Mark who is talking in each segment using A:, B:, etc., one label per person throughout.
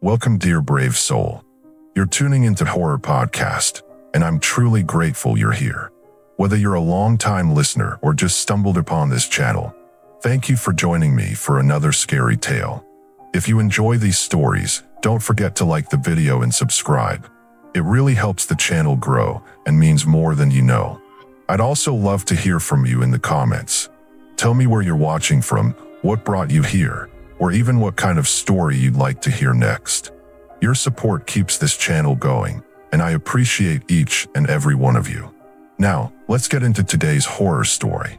A: Welcome, dear brave soul. You're tuning into Horror Podcast, and I'm truly grateful you're here. Whether you're a long-time listener or just stumbled upon this channel, thank you for joining me for another scary tale. If you enjoy these stories, don't forget to like the video and subscribe. It really helps the channel grow and means more than you know. I'd also love to hear from you in the comments. Tell me where you're watching from, what brought you here, or even what kind of story you'd like to hear next. Your support keeps this channel going, and I appreciate each and every one of you. Now, let's get into today's horror story.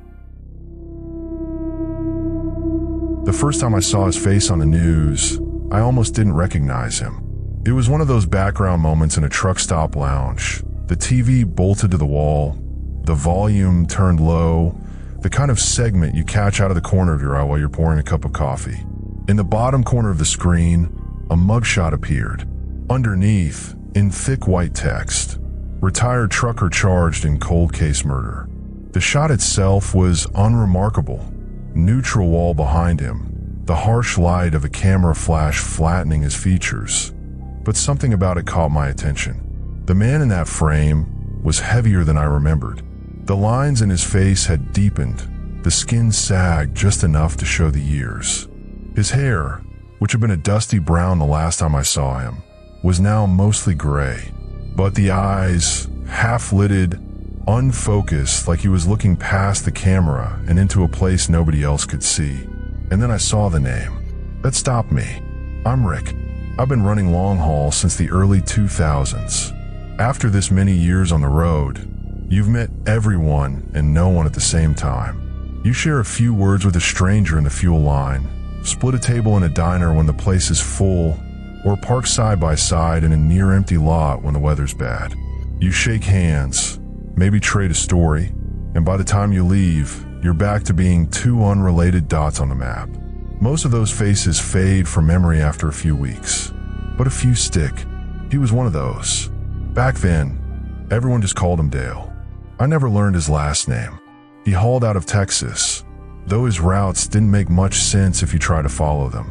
A: The first time I saw his face on the news, I almost didn't recognize him. It was one of those background moments in a truck stop lounge. The TV bolted to the wall, the volume turned low, the kind of segment you catch out of the corner of your eye while you're pouring a cup of coffee. In the bottom corner of the screen, a mugshot appeared. Underneath, in thick white text, "Retired trucker charged in cold case murder." The shot itself was unremarkable. Neutral wall behind him, the harsh light of a camera flash flattening his features. But something about it caught my attention. The man in that frame was heavier than I remembered. The lines in his face had deepened, the skin sagged just enough to show the years. His hair, which had been a dusty brown the last time I saw him, was now mostly gray. But the eyes, half-lidded, unfocused, like he was looking past the camera and into a place nobody else could see. And then I saw the name. That stopped me. I'm Rick. I've been running long haul since the early 2000s. After this many years on the road, you've met everyone and no one at the same time. You share a few words with a stranger in the fuel line, split a table in a diner when the place is full, or park side by side in a near-empty lot when the weather's bad. You shake hands, maybe trade a story, and by the time you leave, you're back to being two unrelated dots on the map. Most of those faces fade from memory after a few weeks, but a few stick. He was one of those. Back then, everyone just called him Dale. I never learned his last name. He hauled out of Texas, though his routes didn't make much sense if you try to follow them.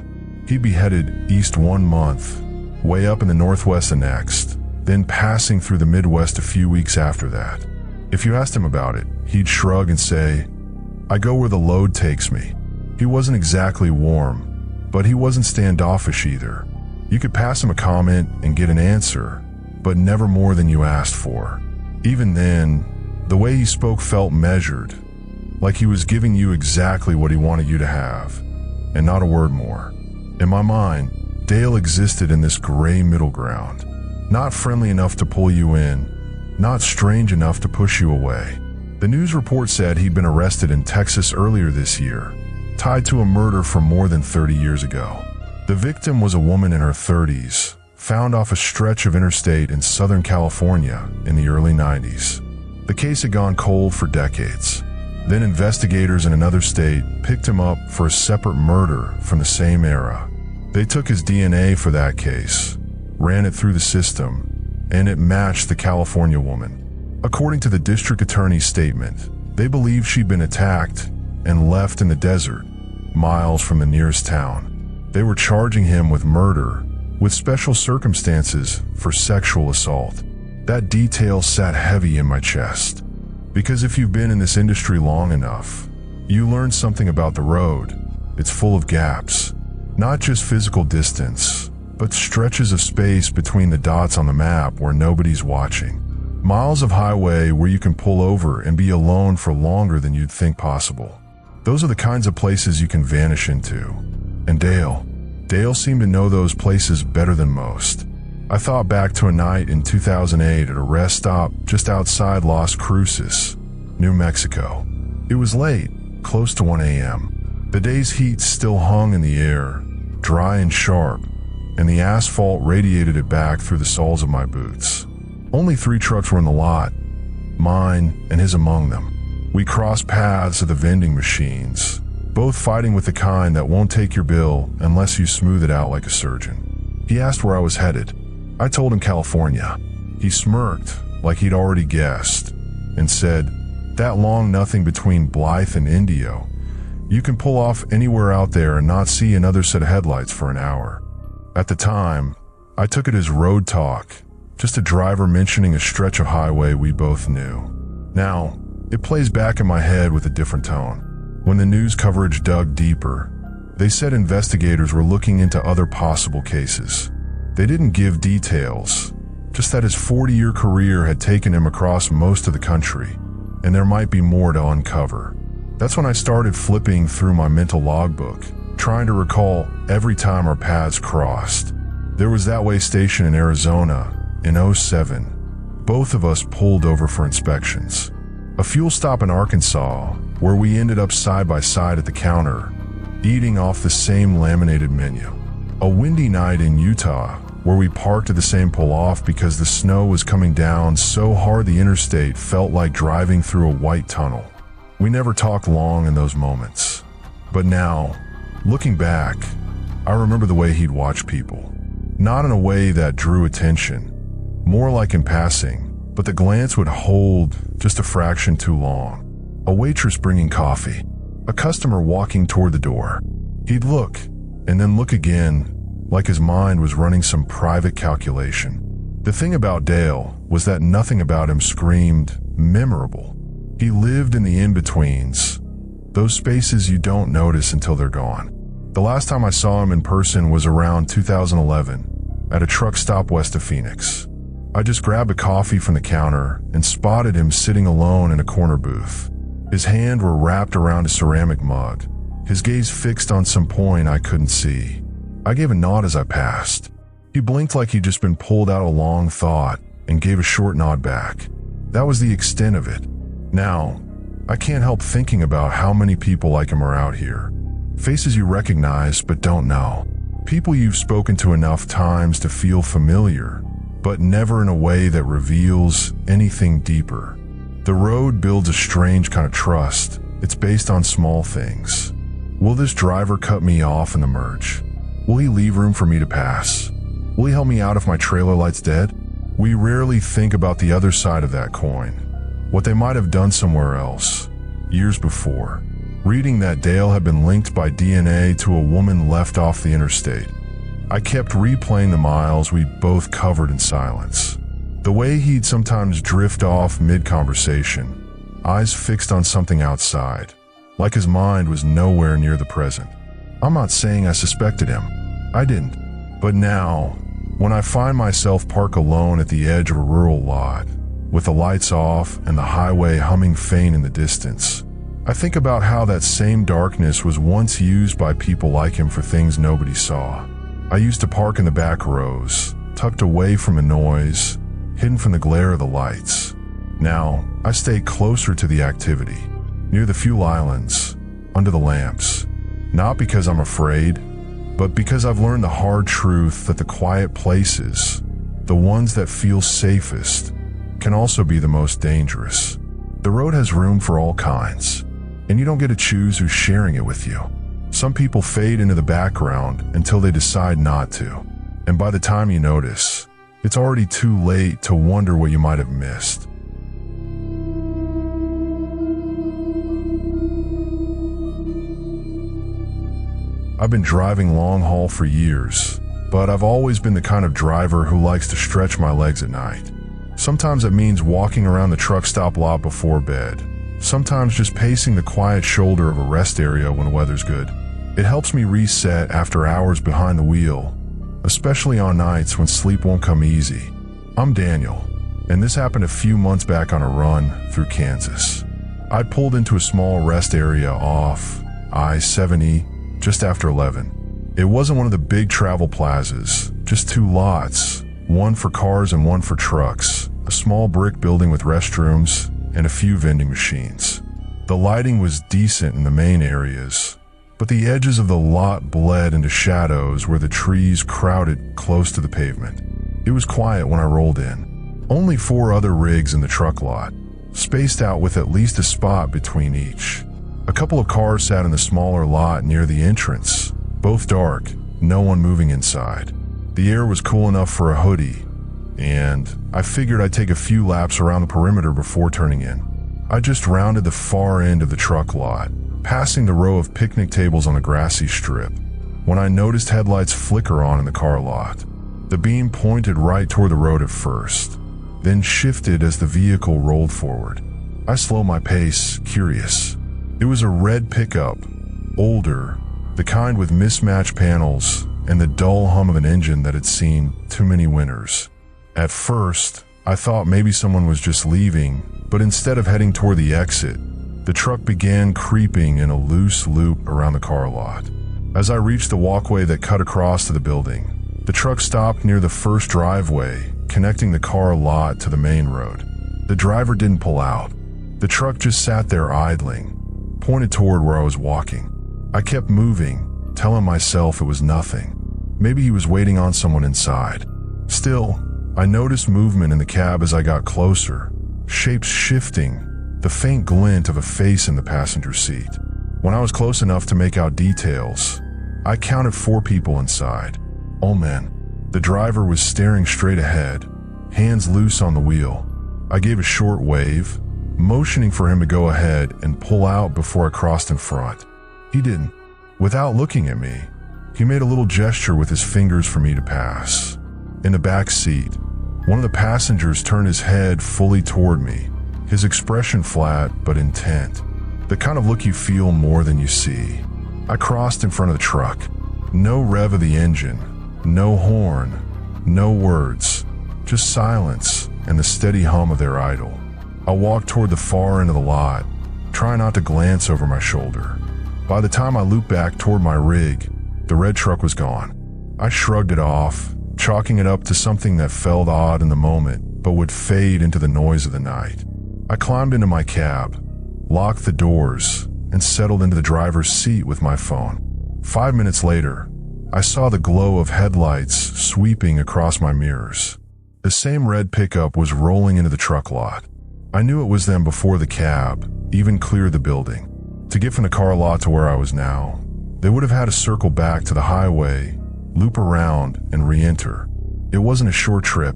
A: He'd be headed east one month, way up in the northwest the next, then passing through the Midwest a few weeks after that. If you asked him about it, he'd shrug and say, "I go where the load takes me." He wasn't exactly warm, but he wasn't standoffish either. You could pass him a comment and get an answer, but never more than you asked for. Even then, the way he spoke felt measured, like he was giving you exactly what he wanted you to have, and not a word more. In my mind, Dale existed in this gray middle ground, not friendly enough to pull you in, not strange enough to push you away. The news report said he'd been arrested in Texas earlier this year, tied to a murder from more than 30 years ago. The victim was a woman in her 30s, found off a stretch of interstate in Southern California in the early 90s. The case had gone cold for decades. Then investigators in another state picked him up for a separate murder from the same era. They took his DNA for that case, ran it through the system, and it matched the California woman. According to the district attorney's statement, they believed she'd been attacked and left in the desert, miles from the nearest town. They were charging him with murder, with special circumstances for sexual assault. That detail sat heavy in my chest. Because if you've been in this industry long enough, you learn something about the road. It's full of gaps. Not just physical distance, but stretches of space between the dots on the map where nobody's watching. Miles of highway where you can pull over and be alone for longer than you'd think possible. Those are the kinds of places you can vanish into. And Dale seemed to know those places better than most. I thought back to a night in 2008 at a rest stop just outside Las Cruces, New Mexico. It was late, close to 1 a.m. The day's heat still hung in the air, dry and sharp, and the asphalt radiated it back through the soles of my boots. Only 3 trucks were in the lot, mine and his among them. We crossed paths at the vending machines, both fighting with the kind that won't take your bill unless you smooth it out like a surgeon. He asked where I was headed. I told him California. He smirked, like he'd already guessed, and said, "That long nothing between Blythe and Indio. You can pull off anywhere out there and not see another set of headlights for an hour." At the time, I took it as road talk, just a driver mentioning a stretch of highway we both knew. Now, it plays back in my head with a different tone. When the news coverage dug deeper, they said investigators were looking into other possible cases. They didn't give details, just that his 40-year career had taken him across most of the country, and there might be more to uncover. That's when I started flipping through my mental logbook, trying to recall every time our paths crossed. There was that way station in Arizona in '07. Both of us pulled over for inspections. A fuel stop in Arkansas, where we ended up side by side at the counter, eating off the same laminated menu. A windy night in Utah, where we parked at the same pull-off because the snow was coming down so hard the interstate felt like driving through a white tunnel. We never talked long in those moments. But now, looking back, I remember the way he'd watch people. Not in a way that drew attention, more like in passing, but the glance would hold just a fraction too long. A waitress bringing coffee, a customer walking toward the door. He'd look, and then look again, like his mind was running some private calculation. The thing about Dale was that nothing about him screamed memorable. He lived in the in-betweens, those spaces you don't notice until they're gone. The last time I saw him in person was around 2011, at a truck stop west of Phoenix. I just grabbed a coffee from the counter and spotted him sitting alone in a corner booth. His hands were wrapped around a ceramic mug, his gaze fixed on some point I couldn't see. I gave a nod as I passed. He blinked like he'd just been pulled out of a long thought and gave a short nod back. That was the extent of it. Now, I can't help thinking about how many people like him are out here. Faces you recognize but don't know. People you've spoken to enough times to feel familiar, but never in a way that reveals anything deeper. The road builds a strange kind of trust. It's based on small things. Will this driver cut me off in the merge? Will he leave room for me to pass? Will he help me out if my trailer light's dead? We rarely think about the other side of that coin, what they might have done somewhere else, years before. Reading that Dale had been linked by DNA to a woman left off the interstate, I kept replaying the miles we both covered in silence. The way he'd sometimes drift off mid-conversation, eyes fixed on something outside, like his mind was nowhere near the present. I'm not saying I suspected him. I didn't. But now, when I find myself parked alone at the edge of a rural lot, with the lights off and the highway humming faint in the distance, I think about how that same darkness was once used by people like him for things nobody saw. I used to park in the back rows, tucked away from the noise, hidden from the glare of the lights. Now, I stay closer to the activity, near the fuel islands, under the lamps. Not because I'm afraid, but because I've learned the hard truth that the quiet places, the ones that feel safest, can also be the most dangerous. The road has room for all kinds, and you don't get to choose who's sharing it with you. Some people fade into the background until they decide not to, and by the time you notice, it's already too late to wonder what you might have missed. I've been driving long haul for years, but I've always been the kind of driver who likes to stretch my legs at night. Sometimes it means walking around the truck stop lot before bed. Sometimes just pacing the quiet shoulder of a rest area when the weather's good. It helps me reset after hours behind the wheel, especially on nights when sleep won't come easy. I'm Daniel, and this happened a few months back on a run through Kansas. I pulled into a small rest area off I-70 just after 11. It wasn't one of the big travel plazas, just two lots, one for cars and one for trucks, a small brick building with restrooms and a few vending machines. The lighting was decent in the main areas, but the edges of the lot bled into shadows where the trees crowded close to the pavement. It was quiet when I rolled in. Only 4 other rigs in the truck lot, spaced out with at least a spot between each. A couple of cars sat in the smaller lot near the entrance, both dark, no one moving inside. The air was cool enough for a hoodie, and I figured I'd take a few laps around the perimeter before turning in. I just rounded the far end of the truck lot, passing the row of picnic tables on the grassy strip, when I noticed headlights flicker on in the car lot. The beam pointed right toward the road at first, then shifted as the vehicle rolled forward. I slowed my pace, curious. It was a red pickup, older, the kind with mismatched panels and the dull hum of an engine that had seen too many winters. At first, I thought maybe someone was just leaving, but instead of heading toward the exit, the truck began creeping in a loose loop around the car lot. As I reached the walkway that cut across to the building, the truck stopped near the first driveway, connecting the car lot to the main road. The driver didn't pull out. The truck just sat there idling, pointed toward where I was walking. I kept moving, telling myself it was nothing. Maybe he was waiting on someone inside. Still, I noticed movement in the cab as I got closer, shapes shifting, the faint glint of a face in the passenger seat. When I was close enough to make out details, I counted 4 people inside, all men. The driver was staring straight ahead, hands loose on the wheel. I gave a short wave, motioning for him to go ahead and pull out before I crossed in front. He didn't. Without looking at me, he made a little gesture with his fingers for me to pass. In the back seat, one of the passengers turned his head fully toward me, his expression flat but intent, the kind of look you feel more than you see. I crossed in front of the truck. No rev of the engine, no horn, no words, just silence and the steady hum of their idle. I walked toward the far end of the lot, trying not to glance over my shoulder. By the time I looped back toward my rig, the red truck was gone. I shrugged it off, chalking it up to something that felt odd in the moment, but would fade into the noise of the night. I climbed into my cab, locked the doors, and settled into the driver's seat with my phone. 5 minutes later, I saw the glow of headlights sweeping across my mirrors. The same red pickup was rolling into the truck lot. I knew it was them before the cab even cleared the building. To get from the car lot to where I was now, they would have had to circle back to the highway, loop around, and re-enter. It wasn't a short trip,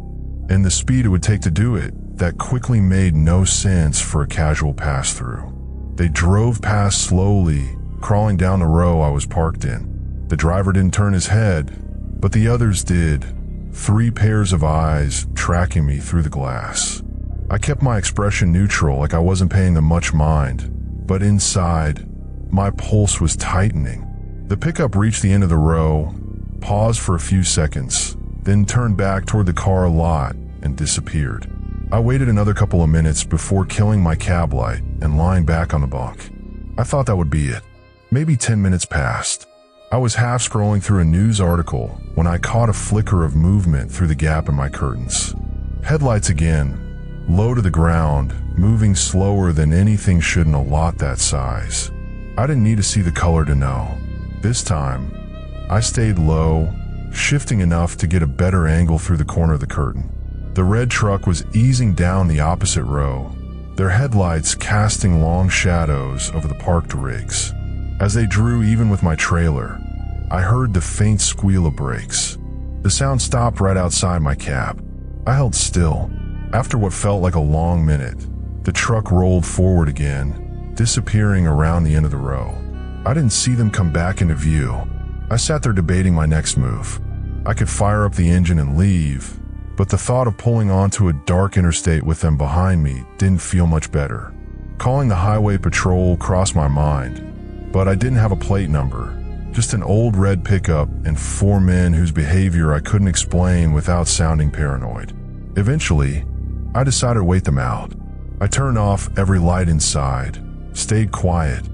A: and the speed it would take to do it, that quickly made no sense for a casual pass-through. They drove past slowly, crawling down the row I was parked in. The driver didn't turn his head, but the others did, 3 pairs of eyes tracking me through the glass. I kept my expression neutral, like I wasn't paying them much mind, but inside, my pulse was tightening. The pickup reached the end of the row, paused for a few seconds, then turned back toward the car lot and disappeared. I waited another couple of minutes before killing my cab light and lying back on the bunk. I thought that would be it. Maybe 10 minutes passed. I was half scrolling through a news article when I caught a flicker of movement through the gap in my curtains. Headlights again, low to the ground, moving slower than anything should in a lot that size. I didn't need to see the color to know. This time, I stayed low, shifting enough to get a better angle through the corner of the curtain. The red truck was easing down the opposite row, their headlights casting long shadows over the parked rigs. As they drew even with my trailer, I heard the faint squeal of brakes. The sound stopped right outside my cab. I held still. After what felt like a long minute, the truck rolled forward again, disappearing around the end of the row. I didn't see them come back into view. I sat there debating my next move. I could fire up the engine and leave, but the thought of pulling onto a dark interstate with them behind me didn't feel much better. Calling the highway patrol crossed my mind, but I didn't have a plate number, just an old red pickup and 4 men whose behavior I couldn't explain without sounding paranoid. Eventually, I decided to wait them out. I turned off every light inside, stayed quiet,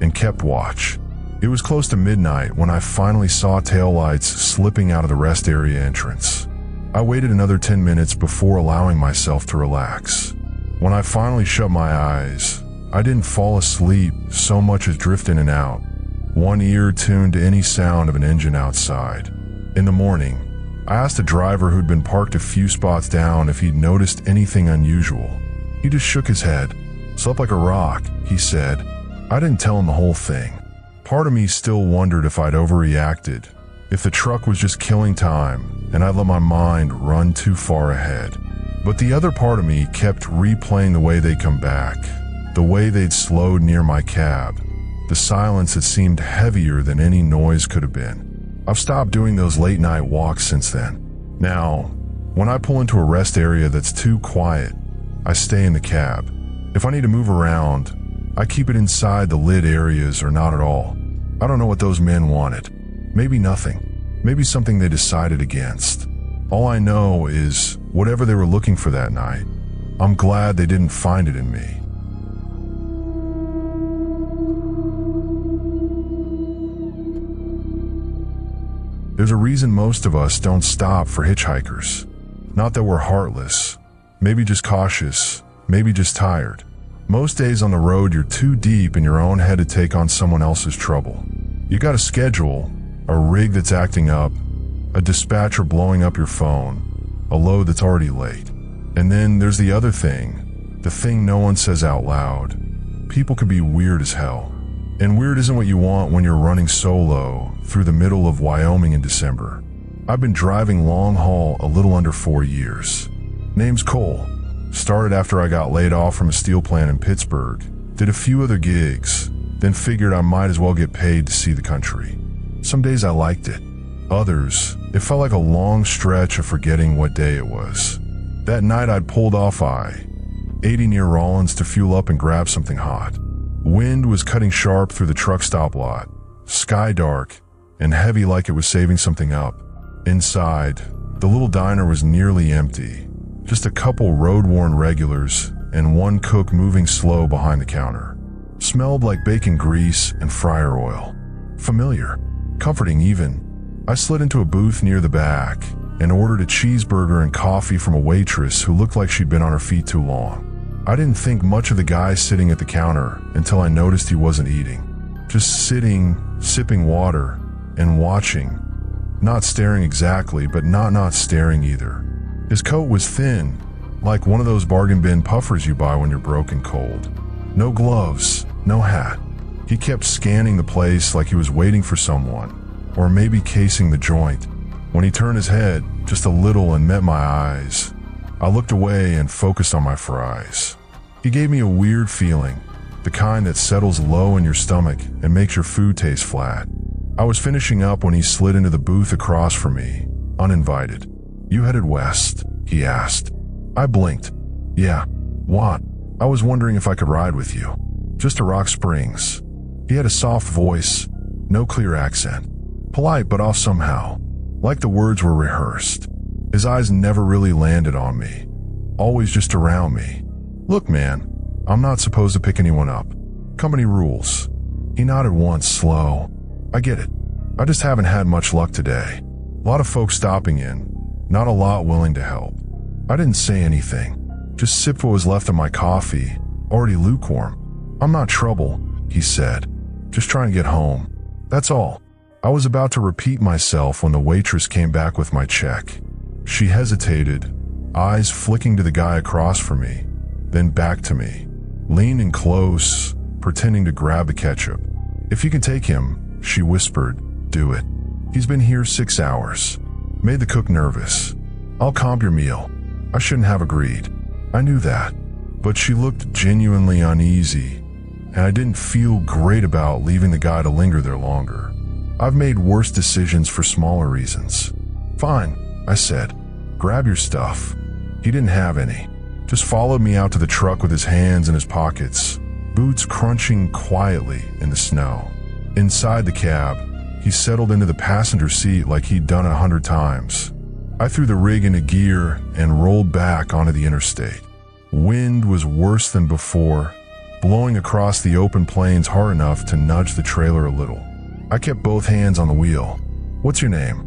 A: and kept watch. It was close to midnight when I finally saw taillights slipping out of the rest area entrance. I waited another 10 minutes before allowing myself to relax. When I finally shut my eyes, I didn't fall asleep so much as drift in and out, one ear tuned to any sound of an engine outside. In the morning, I asked the driver who'd been parked a few spots down if he'd noticed anything unusual. He just shook his head. "Slept like a rock," he said. I didn't tell him the whole thing. Part of me still wondered if I'd overreacted, if the truck was just killing time and I'd let my mind run too far ahead. But the other part of me kept replaying the way they'd come back, the way they'd slowed near my cab, the silence that seemed heavier than any noise could have been. I've stopped doing those late night walks since then. Now, when I pull into a rest area that's too quiet, I stay in the cab. If I need to move around, I keep it inside the lit areas or not at all. I don't know what those men wanted. Maybe nothing. Maybe something they decided against. All I know is, whatever they were looking for that night, I'm glad they didn't find it in me. There's a reason most of us don't stop for hitchhikers. Not that we're heartless, maybe just cautious, maybe just tired. Most days on the road, you're too deep in your own head to take on someone else's trouble. You got a schedule, a rig that's acting up, a dispatcher blowing up your phone, a load that's already late. And then there's the other thing, the thing no one says out loud. People can be weird as hell. And weird isn't what you want when you're running solo through the middle of Wyoming in December. I've been driving long haul a little under 4 years. Name's Cole. Started after I got laid off from a steel plant in Pittsburgh. Did a few other gigs, then figured I might as well get paid to see the country. Some days I liked it. Others, it felt like a long stretch of forgetting what day it was. That night I'd pulled off I-80 near Rollins to fuel up and grab something hot. Wind was cutting sharp through the truck stop lot, sky dark and heavy like it was saving something up. Inside, the little diner was nearly empty. Just a couple road-worn regulars and one cook moving slow behind the counter. Smelled like bacon grease and fryer oil. Familiar, comforting even. I slid into a booth near the back and ordered a cheeseburger and coffee from a waitress who looked like she'd been on her feet too long. I didn't think much of the guy sitting at the counter until I noticed he wasn't eating. Just sitting, sipping water, and watching. Not staring exactly, but not staring either. His coat was thin, like one of those bargain bin puffers you buy when you're broke and cold. No gloves, no hat. He kept scanning the place like he was waiting for someone, or maybe casing the joint. When he turned his head just a little and met my eyes, I looked away and focused on my fries. He gave me a weird feeling, the kind that settles low in your stomach and makes your food taste flat. I was finishing up when he slid into the booth across from me, uninvited. "You headed west?" he asked. I blinked. "Yeah. What?" "I was wondering if I could ride with you. Just to Rock Springs." He had a soft voice, no clear accent. Polite but off somehow, like the words were rehearsed. His eyes never really landed on me, always just around me. "Look, man, I'm not supposed to pick anyone up. Company rules." He nodded once, slow. "I get it. I just haven't had much luck today. A lot of folks stopping in, not a lot willing to help." I didn't say anything, just sipped what was left of my coffee, already lukewarm. "I'm not trouble," he said. "Just trying to get home. That's all." I was about to repeat myself when the waitress came back with my check. She hesitated, eyes flicking to the guy across from me, then back to me, leaned in close, pretending to grab the ketchup. "If you can take him," she whispered, "do it. He's been here 6 hours. Made the cook nervous. I'll comp your meal." I shouldn't have agreed. I knew that, but she looked genuinely uneasy, and I didn't feel great about leaving the guy to linger there longer. I've made worse decisions for smaller reasons. "Fine," I said. "Grab your stuff." He didn't have any. Just followed me out to the truck with his hands in his pockets, boots crunching quietly in the snow. Inside the cab, he settled into the passenger seat like he'd done it 100 times. I threw the rig into gear and rolled back onto the interstate. Wind was worse than before, blowing across the open plains hard enough to nudge the trailer a little. I kept both hands on the wheel. "What's your name?"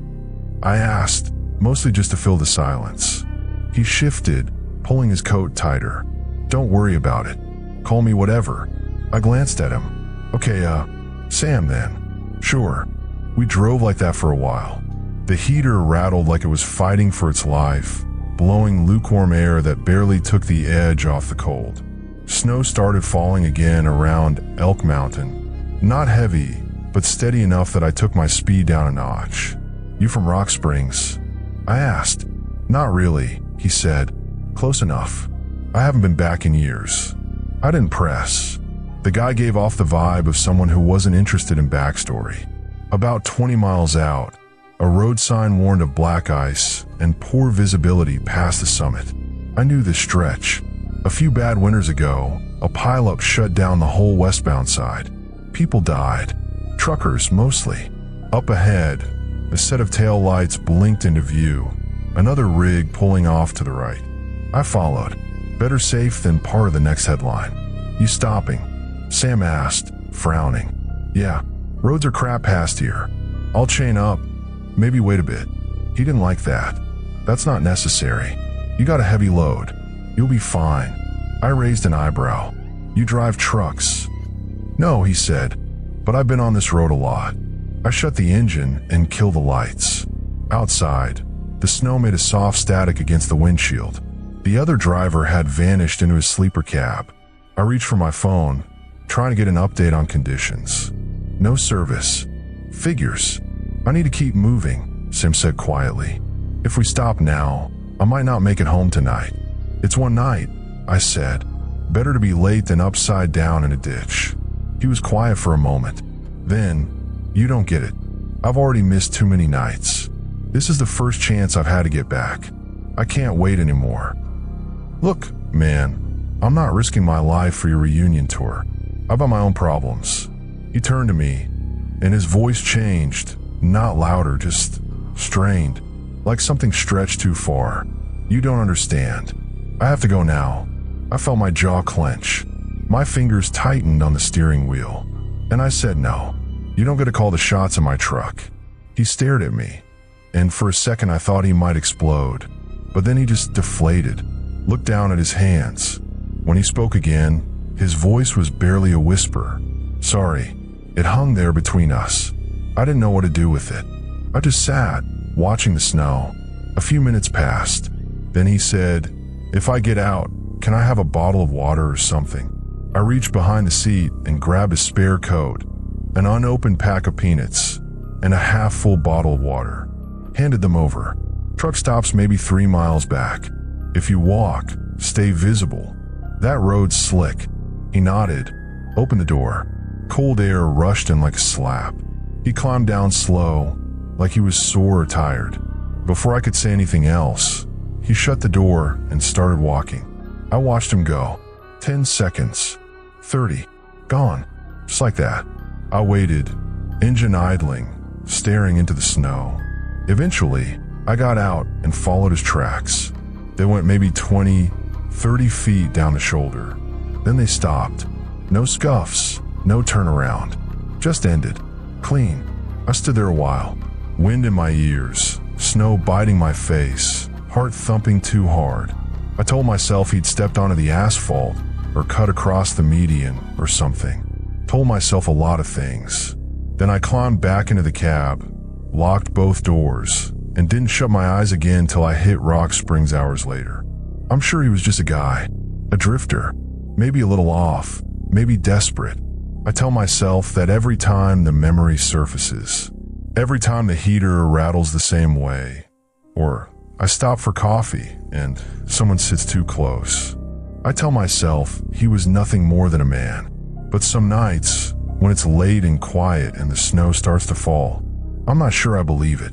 A: I asked, mostly just to fill the silence. He shifted, pulling his coat tighter. "Don't worry about it. Call me whatever." I glanced at him. "Okay, Sam then." "Sure." We drove like that for a while. The heater rattled like it was fighting for its life, blowing lukewarm air that barely took the edge off the cold. Snow started falling again around Elk Mountain. Not heavy, but steady enough that I took my speed down a notch. "You from Rock Springs?" I asked. "Not really," he said. "Close enough. I haven't been back in years." I didn't press. The guy gave off the vibe of someone who wasn't interested in backstory. About 20 miles out, a road sign warned of black ice and poor visibility past the summit. I knew this stretch. A few bad winters ago, a pileup shut down the whole westbound side. People died. Truckers, mostly. Up ahead, a set of taillights blinked into view. Another rig pulling off to the right. I followed. Better safe than part of the next headline. "You stopping?" Sam asked, frowning. "Yeah, roads are crap past here. I'll chain up. Maybe wait a bit." He didn't like that. "That's not necessary. You got a heavy load. You'll be fine." I raised an eyebrow. "You drive trucks?" "No," he said, "but I've been on this road a lot." I shut the engine and killed the lights. Outside, the snow made a soft static against the windshield. The other driver had vanished into his sleeper cab. I reached for my phone, trying to get an update on conditions. No service. "Figures. I need to keep moving," Sim said quietly. "If we stop now, I might not make it home tonight." "It's one night," I said. "Better to be late than upside down in a ditch." He was quiet for a moment. Then, "You don't get it. I've already missed too many nights. This is the first chance I've had to get back. I can't wait anymore." "Look, man, I'm not risking my life for your reunion tour. I've got my own problems." He turned to me, and his voice changed, not louder, just strained, like something stretched too far. "You don't understand. I have to go now." I felt my jaw clench. My fingers tightened on the steering wheel. And I said, "No, you don't get to call the shots in my truck." He stared at me, and for a second I thought he might explode. But then he just deflated, looked down at his hands. When he spoke again, his voice was barely a whisper. "Sorry." It hung there between us. I didn't know what to do with it. I just sat, watching the snow. A few minutes passed. Then he said, "If I get out, can I have a bottle of water or something?" I reached behind the seat and grabbed a spare coat, an unopened pack of peanuts, and a half-full bottle of water. Handed them over. "Truck stops maybe 3 miles back. If you walk, stay visible. That road's slick." He nodded, opened the door. Cold air rushed in like a slap. He climbed down slow, like he was sore or tired. Before I could say anything else, he shut the door and started walking. I watched him go. 10 seconds. 30. Gone. Just like that. I waited, engine idling, staring into the snow. Eventually, I got out and followed his tracks. They went maybe 20, 30 feet down the shoulder. Then they stopped. No scuffs, no turnaround. Just ended. Clean. I stood there a while. Wind in my ears, snow biting my face, heart thumping too hard. I told myself he'd stepped onto the asphalt or cut across the median or something. Told myself a lot of things. Then I climbed back into the cab, locked both doors, and didn't shut my eyes again till I hit Rock Springs hours later. I'm sure he was just a guy, a drifter, maybe a little off, maybe desperate. I tell myself that every time the memory surfaces, every time the heater rattles the same way, or I stop for coffee and someone sits too close, I tell myself he was nothing more than a man. But some nights, when it's late and quiet and the snow starts to fall, I'm not sure I believe it.